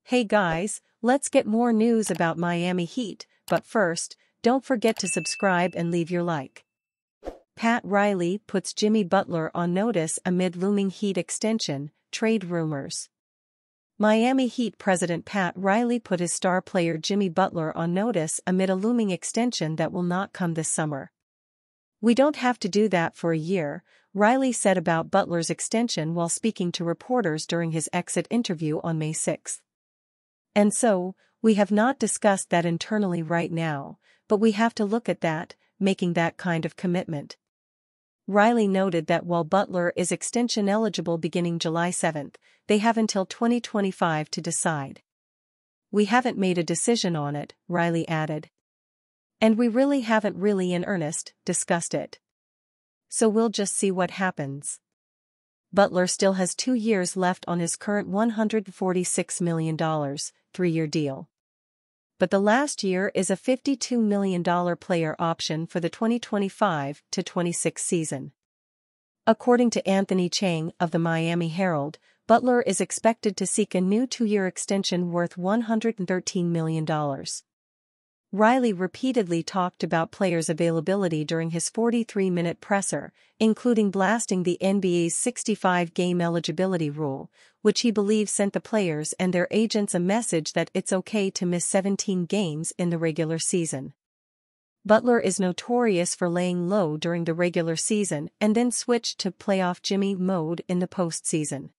Hey guys, let's get more news about Miami Heat, but first, don't forget to subscribe and leave your like. Pat Riley puts Jimmy Butler on notice amid looming Heat extension, trade rumors. Miami Heat president Pat Riley put his star player Jimmy Butler on notice amid a looming extension that will not come this summer. "We don't have to do that for a year," Riley said about Butler's extension while speaking to reporters during his exit interview on May 6. "And so, we have not discussed that internally right now, but we have to look at that, making that kind of commitment." Riley noted that while Butler is extension eligible beginning July 7, they have until 2025 to decide. "We haven't made a decision on it," Riley added. "And we really haven't in earnest discussed it. So we'll just see what happens." Butler still has 2 years left on his current $146 million, 3-year deal. But the last year is a $52 million player option for the 2025-26 season. According to Anthony Chang of the Miami Herald, Butler is expected to seek a new 2-year extension worth $113 million. Riley repeatedly talked about players' availability during his 43-minute presser, including blasting the NBA's 65-game eligibility rule, which he believes sent the players and their agents a message that it's okay to miss 17 games in the regular season. Butler is notorious for laying low during the regular season and then switched to playoff Jimmy mode in the postseason.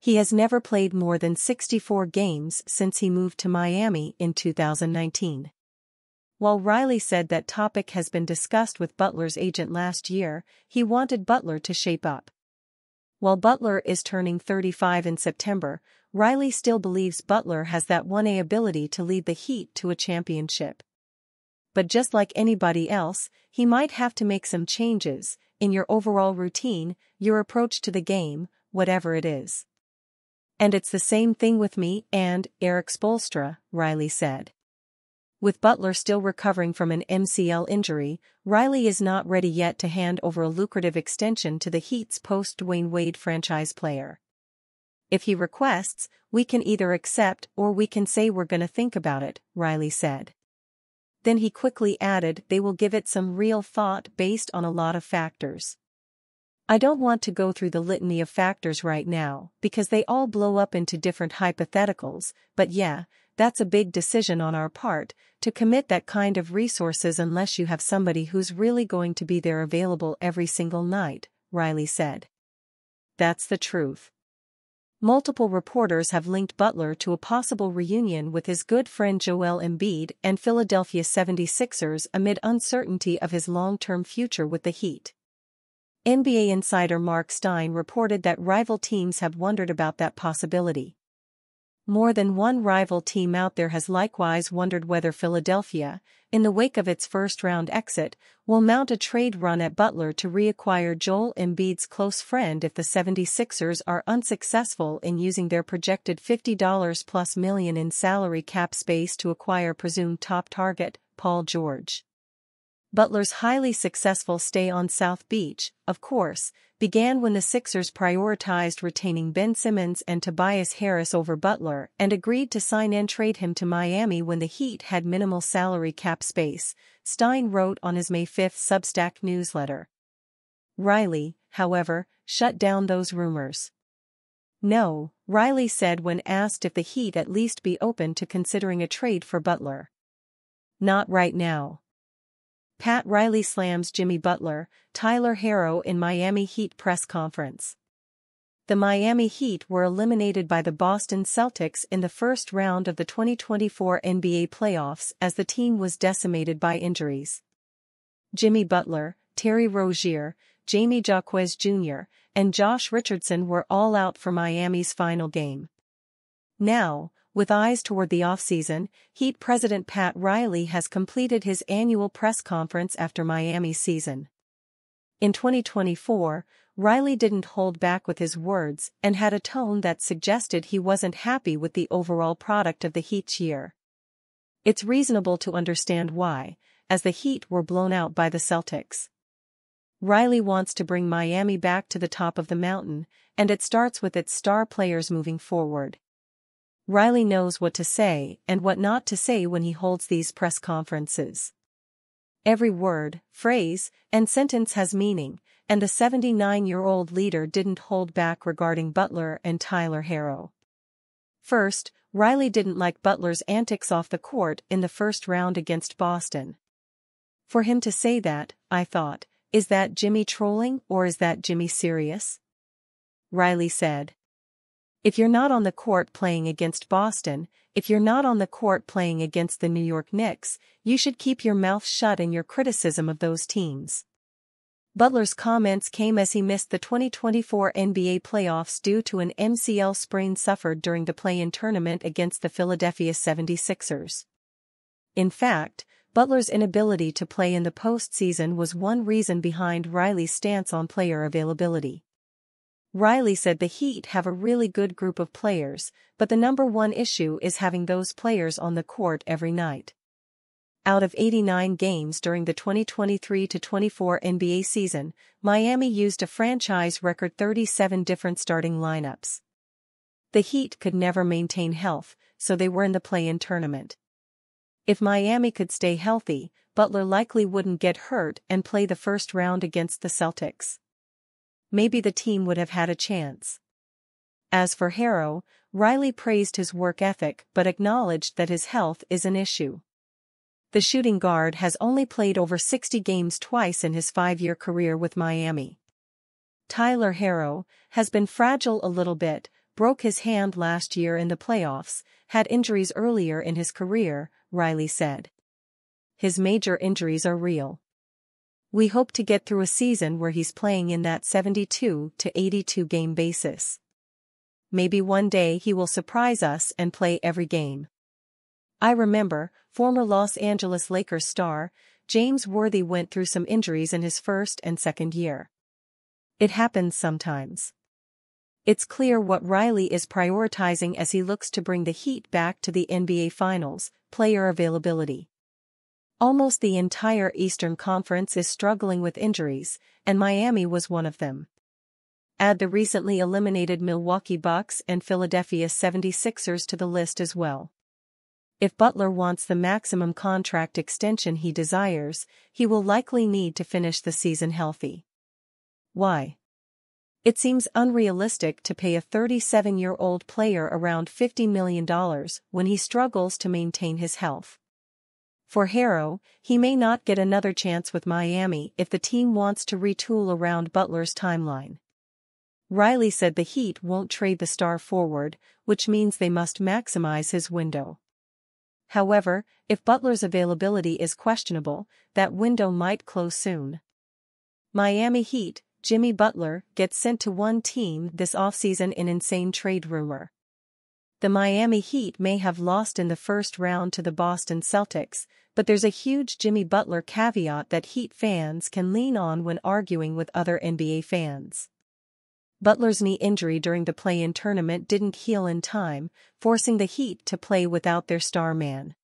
He has never played more than 64 games since he moved to Miami in 2019. While Riley said that topic has been discussed with Butler's agent last year, he wanted Butler to shape up. While Butler is turning 35 in September, Riley still believes Butler has that 1A ability to lead the Heat to a championship. But just like anybody else, he might have to make some changes in your overall routine, your approach to the game, whatever it is. "And it's the same thing with me and Erik Spoelstra," Riley said. With Butler still recovering from an MCL injury, Riley is not ready yet to hand over a lucrative extension to the Heat's post-Dwayne Wade franchise player. "If he requests, we can either accept or we can say we're gonna think about it," Riley said. Then he quickly added they will give it some real thought based on a lot of factors. "I don't want to go through the litany of factors right now because they all blow up into different hypotheticals, but yeah, that's a big decision on our part, to commit that kind of resources unless you have somebody who's really going to be there available every single night," Riley said. That's the truth. Multiple reporters have linked Butler to a possible reunion with his good friend Joel Embiid and Philadelphia 76ers amid uncertainty of his long-term future with the Heat. NBA insider Mark Stein reported that rival teams have wondered about that possibility. More than one rival team out there has likewise wondered whether Philadelphia, in the wake of its first-round exit, will mount a trade run at Butler to reacquire Joel Embiid's close friend if the 76ers are unsuccessful in using their projected $50+ million in salary cap space to acquire presumed top target, Paul George. Butler's highly successful stay on South Beach, of course, began when the Sixers prioritized retaining Ben Simmons and Tobias Harris over Butler and agreed to sign and trade him to Miami when the Heat had minimal salary cap space, Stein wrote on his May 5 Substack newsletter. Riley, however, shut down those rumors. "No," Riley said when asked if the Heat at least be open to considering a trade for Butler. "Not right now." Pat Riley slams Jimmy Butler, Tyler Herro in Miami Heat press conference. The Miami Heat were eliminated by the Boston Celtics in the first round of the 2024 NBA playoffs as the team was decimated by injuries. Jimmy Butler, Terry Rozier, Jamie Jaquez Jr., and Josh Richardson were all out for Miami's final game. Now, with eyes toward the offseason, Heat president Pat Riley has completed his annual press conference after Miami's season. In 2024, Riley didn't hold back with his words and had a tone that suggested he wasn't happy with the overall product of the Heat's year. It's reasonable to understand why, as the Heat were blown out by the Celtics. Riley wants to bring Miami back to the top of the mountain, and it starts with its star players moving forward. Riley knows what to say and what not to say when he holds these press conferences. Every word, phrase, and sentence has meaning, and the 79-year-old leader didn't hold back regarding Butler and Tyler Herro. First, Riley didn't like Butler's antics off the court in the first round against Boston. For him to say that, I thought, is that Jimmy trolling or is that Jimmy serious? Riley said. If you're not on the court playing against Boston, if you're not on the court playing against the New York Knicks, you should keep your mouth shut in your criticism of those teams. Butler's comments came as he missed the 2024 NBA playoffs due to an MCL sprain suffered during the play-in tournament against the Philadelphia 76ers. In fact, Butler's inability to play in the postseason was one reason behind Riley's stance on player availability. Riley said the Heat have a really good group of players, but the number one issue is having those players on the court every night. Out of 89 games during the 2023-24 NBA season, Miami used a franchise record 37 different starting lineups. The Heat could never maintain health, so they were in the play-in tournament. If Miami could stay healthy, Butler likely wouldn't get hurt and play the first round against the Celtics. Maybe the team would have had a chance. As for Herro, Riley praised his work ethic but acknowledged that his health is an issue. The shooting guard has only played over 60 games twice in his 5-year career with Miami. Tyler Herro has been fragile a little bit, broke his hand last year in the playoffs, had injuries earlier in his career, Riley said. His major injuries are real. We hope to get through a season where he's playing in that 72 to 82 game basis. Maybe one day he will surprise us and play every game. I remember, former Los Angeles Lakers star, James Worthy went through some injuries in his first and second year. It happens sometimes. It's clear what Riley is prioritizing as he looks to bring the Heat back to the NBA Finals: player availability. Almost the entire Eastern Conference is struggling with injuries, and Miami was one of them. Add the recently eliminated Milwaukee Bucks and Philadelphia 76ers to the list as well. If Butler wants the maximum contract extension he desires, he will likely need to finish the season healthy. Why? It seems unrealistic to pay a 37-year-old player around $50 million when he struggles to maintain his health. For Herro, he may not get another chance with Miami if the team wants to retool around Butler's timeline. Riley said the Heat won't trade the star forward, which means they must maximize his window. However, if Butler's availability is questionable, that window might close soon. Miami Heat, Jimmy Butler gets sent to one team this offseason in insane trade rumor. The Miami Heat may have lost in the first round to the Boston Celtics, but there's a huge Jimmy Butler caveat that Heat fans can lean on when arguing with other NBA fans. Butler's knee injury during the play-in tournament didn't heal in time, forcing the Heat to play without their star man.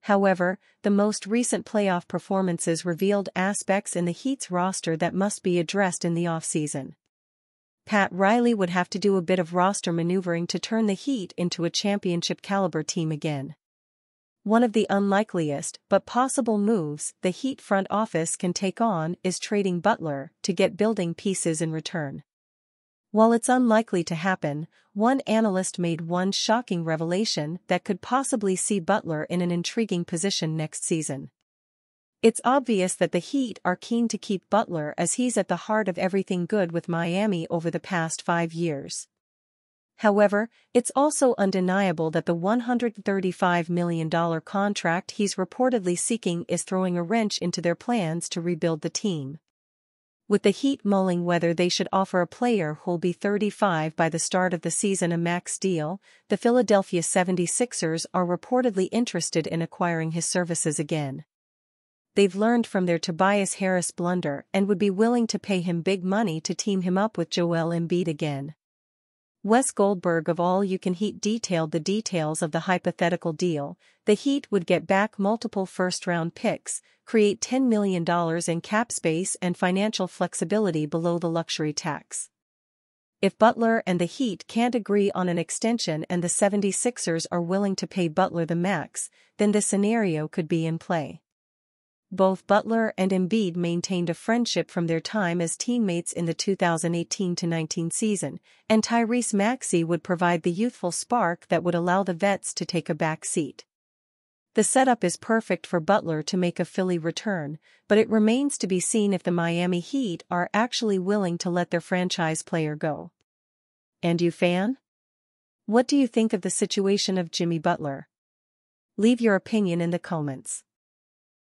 However, the most recent playoff performances revealed aspects in the Heat's roster that must be addressed in the offseason. Pat Riley would have to do a bit of roster maneuvering to turn the Heat into a championship-caliber team again. One of the unlikeliest but possible moves the Heat front office can take on is trading Butler to get building pieces in return. While it's unlikely to happen, one analyst made one shocking revelation that could possibly see Butler in an intriguing position next season. It's obvious that the Heat are keen to keep Butler as he's at the heart of everything good with Miami over the past 5 years. However, it's also undeniable that the $135 million contract he's reportedly seeking is throwing a wrench into their plans to rebuild the team. With the Heat mulling whether they should offer a player who'll be 35 by the start of the season a max deal, the Philadelphia 76ers are reportedly interested in acquiring his services again. They've learned from their Tobias Harris blunder and would be willing to pay him big money to team him up with Joel Embiid again. Wes Goldberg of All You Can Heat detailed the details of the hypothetical deal. The Heat would get back multiple first-round picks, create $10 million in cap space and financial flexibility below the luxury tax. If Butler and the Heat can't agree on an extension and the 76ers are willing to pay Butler the max, then this scenario could be in play. Both Butler and Embiid maintained a friendship from their time as teammates in the 2018-19 season, and Tyrese Maxey would provide the youthful spark that would allow the vets to take a back seat. The setup is perfect for Butler to make a Philly return, but it remains to be seen if the Miami Heat are actually willing to let their franchise player go. And you, fan? What do you think of the situation of Jimmy Butler? Leave your opinion in the comments.